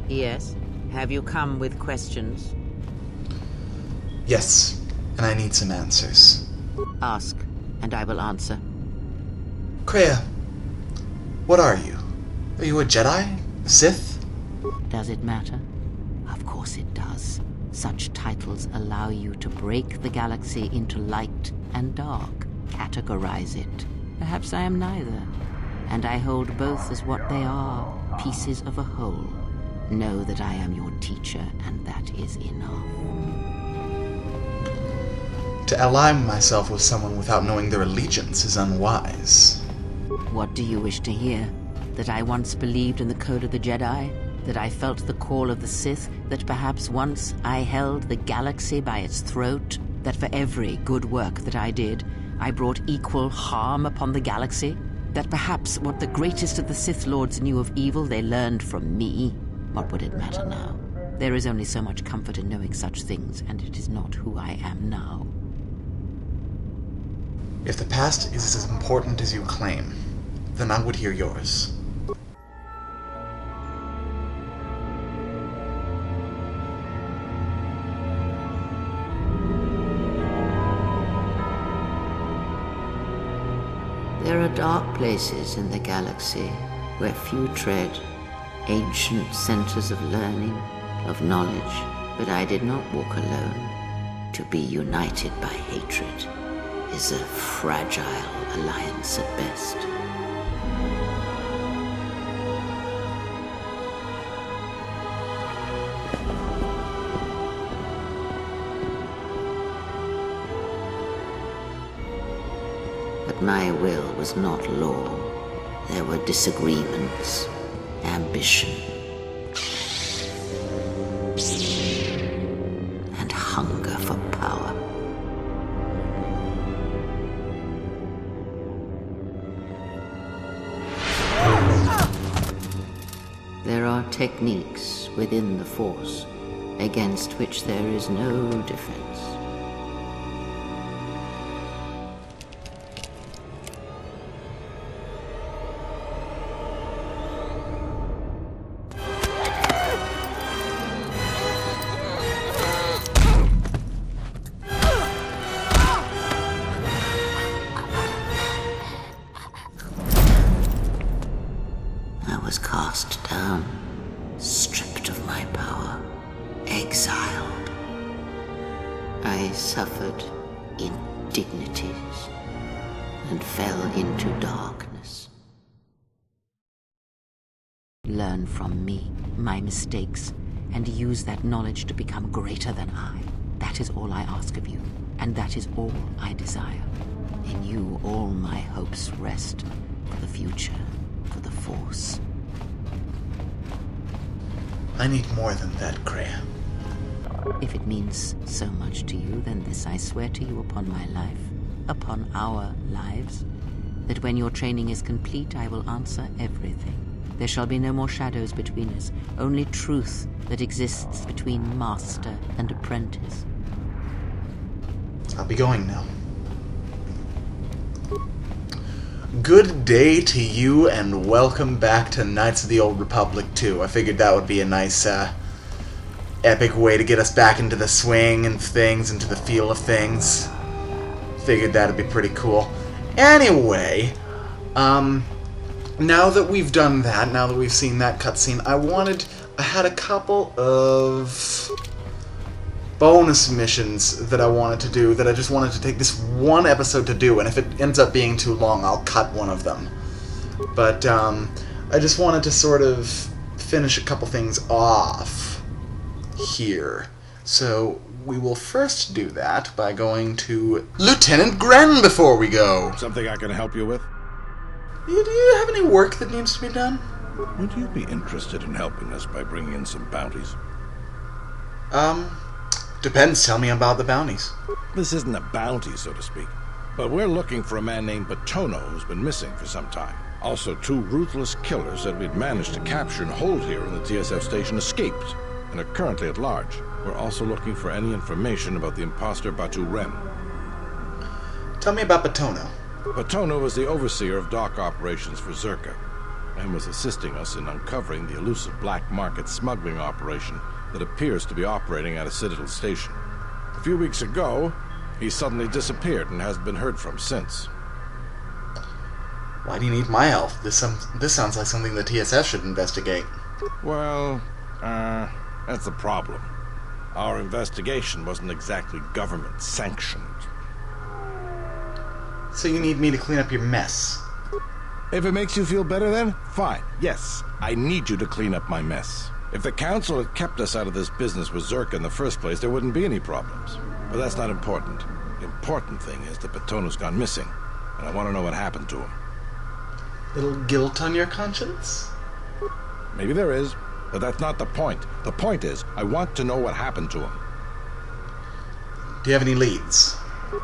Yes? Have you come with questions? Yes, and I need some answers. Ask, and I will answer. Kreia, what are you? Are you a Jedi? A Sith? Does it matter? Of course it does. Such titles allow you to break the galaxy into light and dark, categorize it. Perhaps I am neither, and I hold both as what they are, pieces of a whole. Know that I am your teacher, and that is enough. To ally myself with someone without knowing their allegiance is unwise. What do you wish to hear? That I once believed in the code of the Jedi? That I felt the call of the Sith? That perhaps once I held the galaxy by its throat? That for every good work that I did, I brought equal harm upon the galaxy? That perhaps what the greatest of the Sith Lords knew of evil they learned from me? What would it matter now? There is only so much comfort in knowing such things, and it is not who I am now. If the past is as important as you claim, then I would hear yours. There are dark places in the galaxy where few tread, ancient centers of learning, of knowledge, but I did not walk alone. To be united by hatred is a fragile alliance at best. But my will was not law. There were disagreements, ambition, and hunger for power. There are techniques within the Force against which there is no defense. I was cast down, stripped of my power, exiled. I suffered indignities and fell into darkness. Learn from me, my mistakes, and use that knowledge to become greater than I. That is all I ask of you, and that is all I desire. In you all my hopes rest, for the future, for the Force. I need more than that, Kreia. If it means so much to you, then this I swear to you upon my life, upon our lives, that when your training is complete, I will answer everything. There shall be no more shadows between us, only truth that exists between master and apprentice. I'll be going now. Good day to you, and welcome back to Knights of the Old Republic 2. I figured that would be a nice, epic way to get us back into the swing and things, into the feel of things. Figured that'd be pretty cool. Anyway, now that we've done that, now that we've seen that cutscene, I had a couple of bonus missions that I wanted to do, that I just wanted to take this one episode to do, and if it ends up being too long, I'll cut one of them. But I just wanted to sort of finish a couple things off here. So we will first do that by going to Lieutenant Gren before we go. Something I can help you with? Do you have any work that needs to be done? Would you be interested in helping us by bringing in some bounties? Depends. Tell me about the bounties. This isn't a bounty, so to speak. But we're looking for a man named Batono who's been missing for some time. Also, 2 ruthless killers that we'd managed to capture and hold here in the TSF station escaped and are currently at large. We're also looking for any information about the imposter Batu Rem. Tell me about Batono. Batono is the overseer of dock operations for Zurka. and was assisting us in uncovering the elusive black market smuggling operation that appears to be operating at a Citadel station. A few weeks ago, he suddenly disappeared and hasn't been heard from since. Why do you need my help? This sounds like something the TSF should investigate. Well, that's the problem. Our investigation wasn't exactly government-sanctioned. So you need me to clean up your mess? If it makes you feel better then, fine. Yes, I need you to clean up my mess. If the Council had kept us out of this business with Zurka in the first place, there wouldn't be any problems. But that's not important. The important thing is that Batono's gone missing, and I want to know what happened to him. Little guilt on your conscience? Maybe there is, but that's not the point. The point is, I want to know what happened to him. Do you have any leads?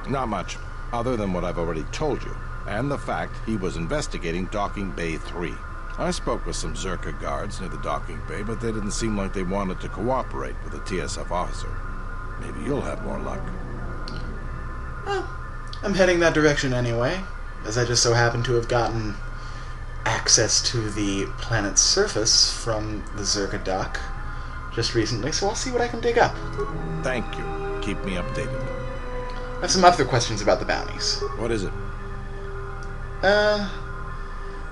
Not much, other than what I've already told you, and the fact he was investigating Docking Bay 3. I spoke with some Zurka guards near the docking bay, but they didn't seem like they wanted to cooperate with a TSF officer. Maybe you'll have more luck. Well, I'm heading that direction anyway, as I just so happen to have gotten access to the planet's surface from the Zurka dock just recently, so I'll see what I can dig up. Thank you. Keep me updated. I have some other questions about the bounties. What is it?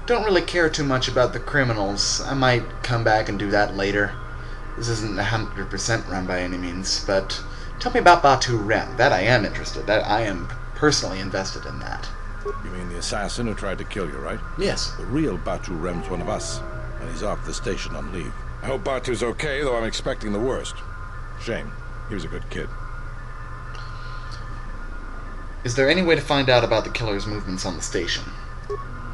Don't really care too much about the criminals. I might come back and do that later. This isn't 100% run by any means, but tell me about Batu-Rem. That I am interested. That I am personally invested in that. You mean the assassin who tried to kill you, right? Yes. The real Batu-Rem's one of us, and he's off the station on leave. I hope Batu's okay, though I'm expecting the worst. Shame. He was a good kid. Is there any way to find out about the killer's movements on the station?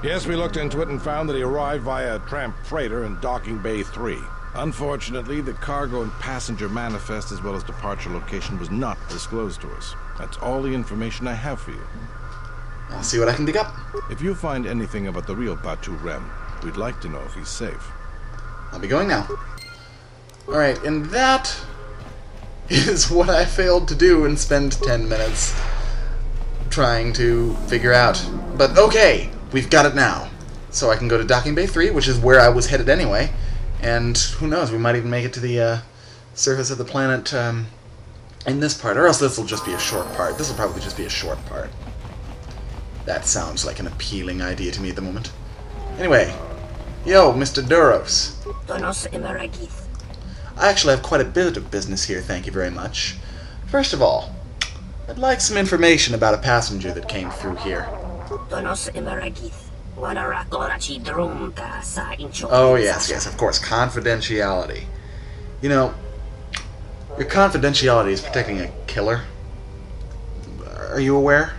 Yes, we looked into it and found that he arrived via a tramp freighter in Docking Bay 3. Unfortunately, the cargo and passenger manifest as well as departure location was not disclosed to us. That's all the information I have for you. I'll see what I can dig up. If you find anything about the real Batu-Rem, we'd like to know if he's safe. I'll be going now. Alright, and that is what I failed to do and spend 10 minutes trying to figure out. But okay, we've got it now. So I can go to Docking Bay 3, which is where I was headed anyway. And who knows, we might even make it to the surface of the planet in this part. Or else this will just be a short part. This will probably just be a short part. That sounds like an appealing idea to me at the moment. Anyway, yo, Mr. Duros. I actually have quite a bit of business here, thank you very much. First of all, I'd like some information about a passenger that came through here. Oh, yes, of course, confidentiality. You know, your confidentiality is protecting a killer. Are you aware?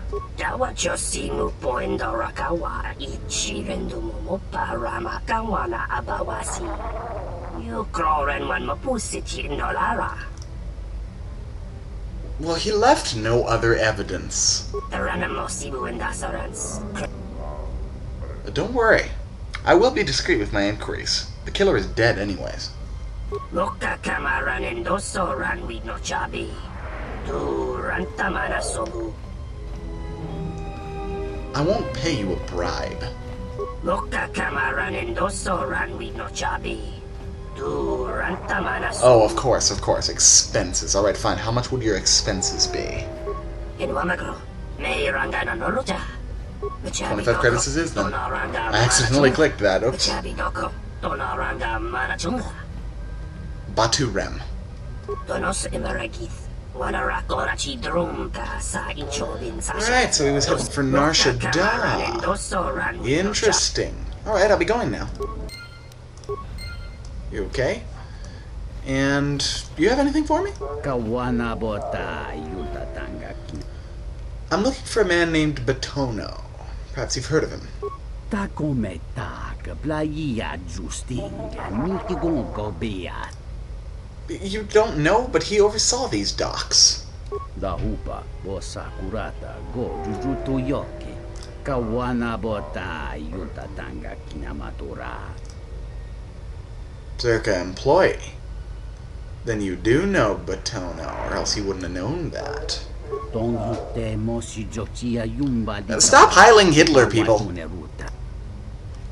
Well, he left no other evidence. Don't worry. I will be discreet with my inquiries. The killer is dead anyways. I won't pay you a bribe. Oh, of course. Expenses. Alright, fine. How much would your expenses be? 25 credits it is, then. I accidentally clicked that. Oops. Batu-Rem. Alright, so he was heading for Narsha Da. Interesting. Alright, I'll be going now. You okay? And do you have anything for me? I'm looking for a man named Batono. Perhaps you've heard of him. You don't know, but he oversaw these docks. Zurka employee. Then you do know Batono, or else you wouldn't have known that. Stop hiling Hitler, people.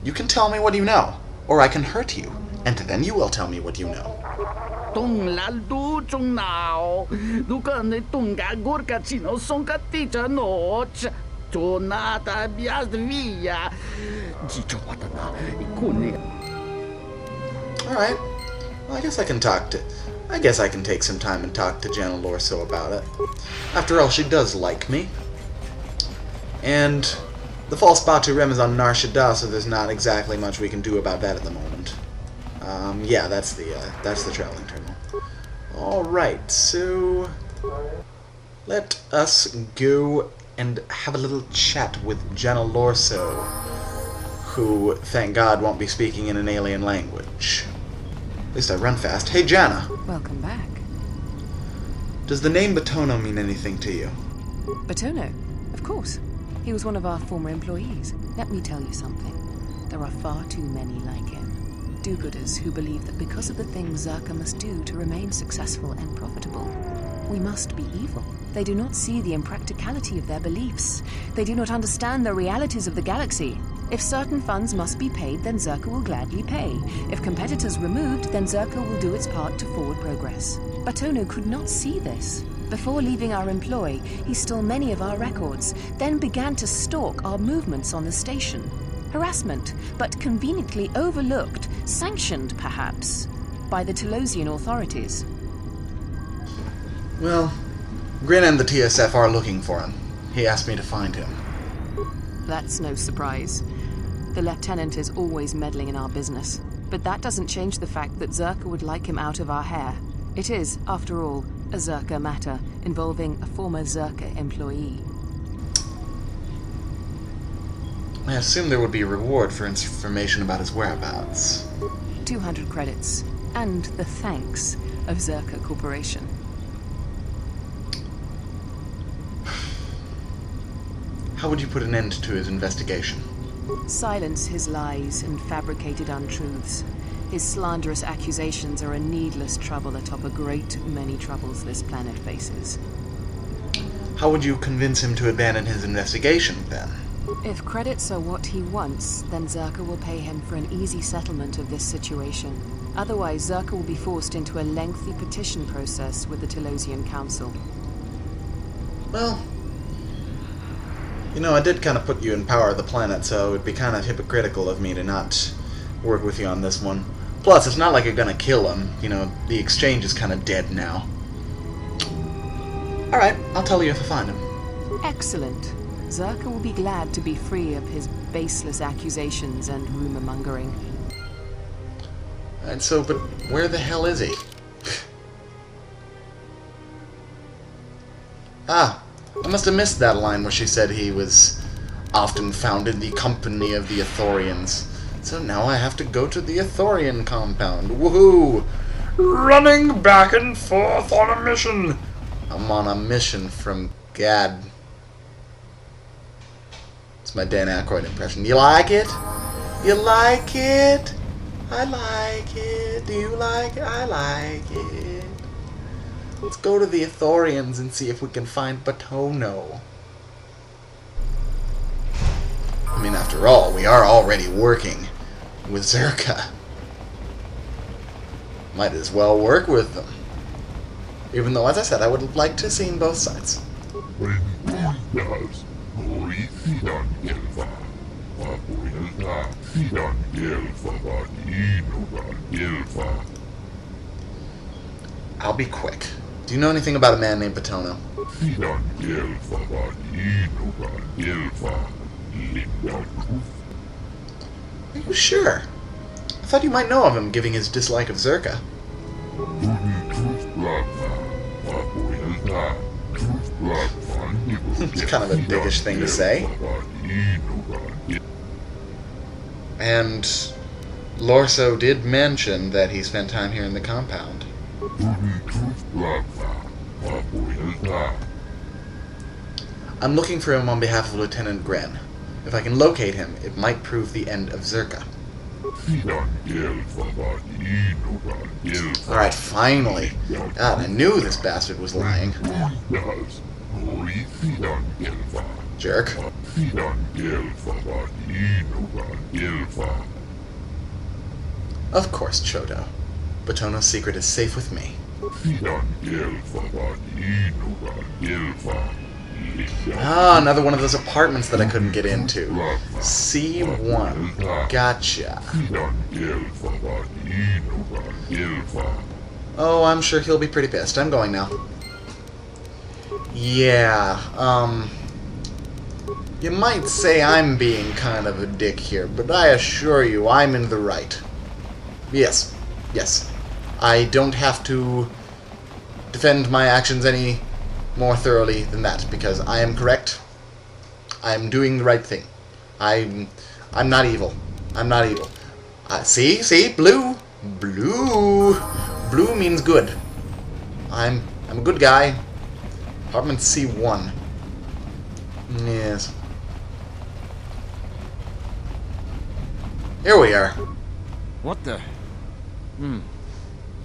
You can tell me what you know. or I can hurt you, and then you will tell me what you know. Alright. Well, I guess I can take some time and talk to Jana Lorso about it. After all, she does like me. And the false Batu Rem is on Nar Shaddaa, so there's not exactly much we can do about that at the moment. Yeah, that's the traveling terminal. Alright, so let us go and have a little chat with Jana Lorso, who, thank God, won't be speaking in an alien language. At least I run fast. Hey, Jana. Welcome back. Does the name Batono mean anything to you? Batono? Of course. He was one of our former employees. Let me tell you something. There are far too many like him. Do-gooders who believe that because of the things Zurka must do to remain successful and profitable, we must be evil. They do not see the impracticality of their beliefs. They do not understand the realities of the galaxy. If certain funds must be paid, then Zurka will gladly pay. If competitors removed, then Zurka will do its part to forward progress. Batono could not see this. Before leaving our employ, he stole many of our records, then began to stalk our movements on the station. Harassment, but conveniently overlooked, sanctioned, perhaps, by the Telosian authorities. Well, Grin and the TSF are looking for him. He asked me to find him. That's no surprise. The lieutenant is always meddling in our business. But that doesn't change the fact that Zurka would like him out of our hair. It is, after all, a Zurka matter involving a former Zurka employee. I assume there would be a reward for information about his whereabouts. 200 credits, and the thanks of Zurka Corporation. How would you put an end to his investigation? Silence his lies and fabricated untruths. His slanderous accusations are a needless trouble atop a great many troubles this planet faces. How would you convince him to abandon his investigation, then? If credits are what he wants, then Zurka will pay him for an easy settlement of this situation. Otherwise, Zurka will be forced into a lengthy petition process with the Telosian Council. Well, you know, I did kind of put you in power of the planet, so it'd be kind of hypocritical of me to not work with you on this one. Plus, it's not like you're gonna kill him. You know, the exchange is kind of dead now. Alright, I'll tell you if I find him. Excellent. Zurka will be glad to be free of his baseless accusations and rumor-mongering. And so, but where the hell is he? Ah, I must have missed that line where she said he was often found in the company of the Ithorians. So now I have to go to the Ithorian compound. Woohoo! Running back and forth on a mission! I'm on a mission from Gad. It's my Dan Aykroyd impression. You like it? You like it? I like it. Do you like it? I like it. Let's go to the Ithorians and see if we can find Batono. I mean, after all, we are already working with Zurka. Might as well work with them. Even though, as I said, I would like to see both sides. I'll be quick. Do you know anything about a man named Batono? Are you sure? I thought you might know of him, given his dislike of Zurka. It's kind of a dickish thing to say. And Lorso did mention that he spent time here in the compound. I'm looking for him on behalf of Lieutenant Gren. If I can locate him, it might prove the end of Zurka. Alright, finally. God, I knew this bastard was lying. Jerk. Of course, Chodo. Batono's secret is safe with me. Ah, another one of those apartments that I couldn't get into. C1. Gotcha. Oh, I'm sure he'll be pretty pissed. I'm going now. Yeah, you might say I'm being kind of a dick here, but I assure you I'm in the right. Yes. Yes. I don't have to defend my actions any more thoroughly than that, because I am correct. I'm doing the right thing. I'm not evil. I'm not evil. See? Blue. Blue means good. I'm a good guy. Apartment C1. Yes. Here we are. What the?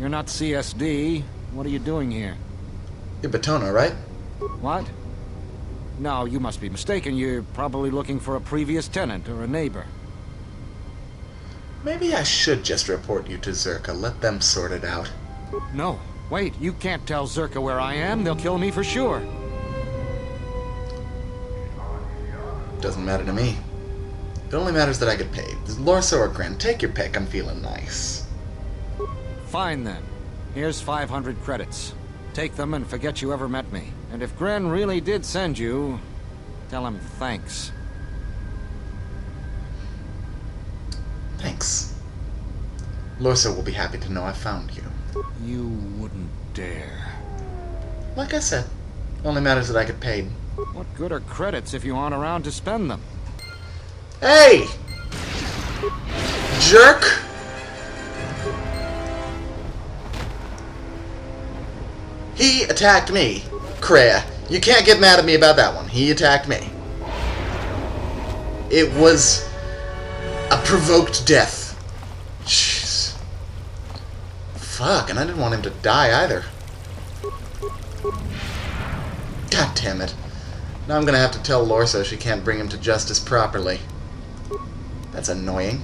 You're not CSD. What are you doing here? You're Batono, right? What? No, you must be mistaken. You're probably looking for a previous tenant or a neighbor. Maybe I should just report you to Zurka. Let them sort it out. No. Wait, you can't tell Zurka where I am. They'll kill me for sure. Doesn't matter to me. It only matters that I get paid. Lorso or Gren, take your pick. I'm feeling nice. Fine then. Here's 500 credits. Take them and forget you ever met me. And if Gren really did send you, tell him thanks. Thanks. Lorso will be happy to know I found you. You wouldn't dare. Like I said, only matters that I get paid. What good are credits if you aren't around to spend them? Hey! Jerk! He attacked me. Kreia, you can't get mad at me about that one. He attacked me. It was a provoked death. Jeez. Fuck, and I didn't want him to die either. God damn it. Now I'm gonna have to tell Lorso she can't bring him to justice properly. That's annoying.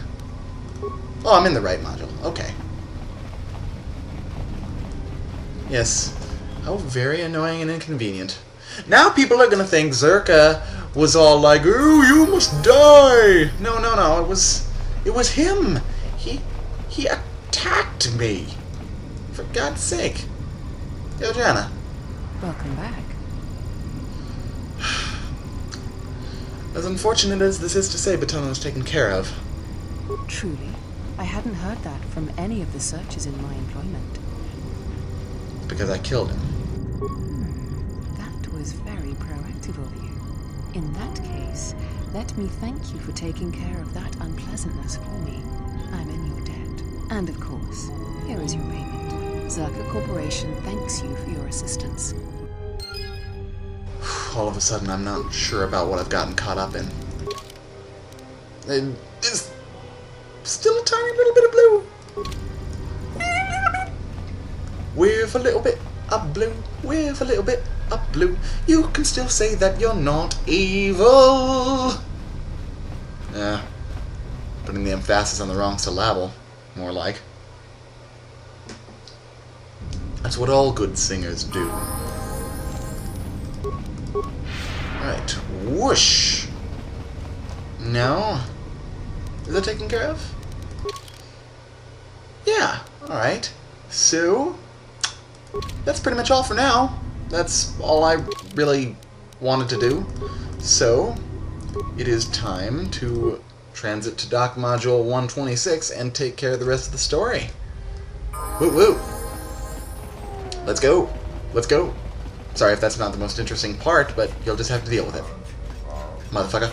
Oh, I'm in the right module. Okay. Yes. How very annoying and inconvenient. Now people are gonna think Zurka was all like, "Ooh, you must die!" No. It was him. He attacked me. For God's sake. Yo, Jana. Welcome back. As unfortunate as this is to say, Batono was taken care of. Truly, I hadn't heard that from any of the searchers in my employment. Because I killed him. That was very proactive of you. In that case, let me thank you for taking care of that unpleasantness for me. I'm in your debt. And of course, here is your payment. Zurka Corporation thanks you for your assistance. All of a sudden, I'm not sure about what I've gotten caught up in. It's still a tiny little bit of blue. With a little bit of blue, with a little bit of blue, you can still say that you're not evil. Yeah, putting the emphasis on the wrong syllable, more like. That's what all good singers do. Right, whoosh. No? Is that taken care of? Yeah, alright. So, that's pretty much all for now. That's all I really wanted to do. So, it is time to transit to Dock Module 126 and take care of the rest of the story. Woo woo! Let's go! Let's go! Sorry if that's not the most interesting part, but you'll just have to deal with it. Motherfucker.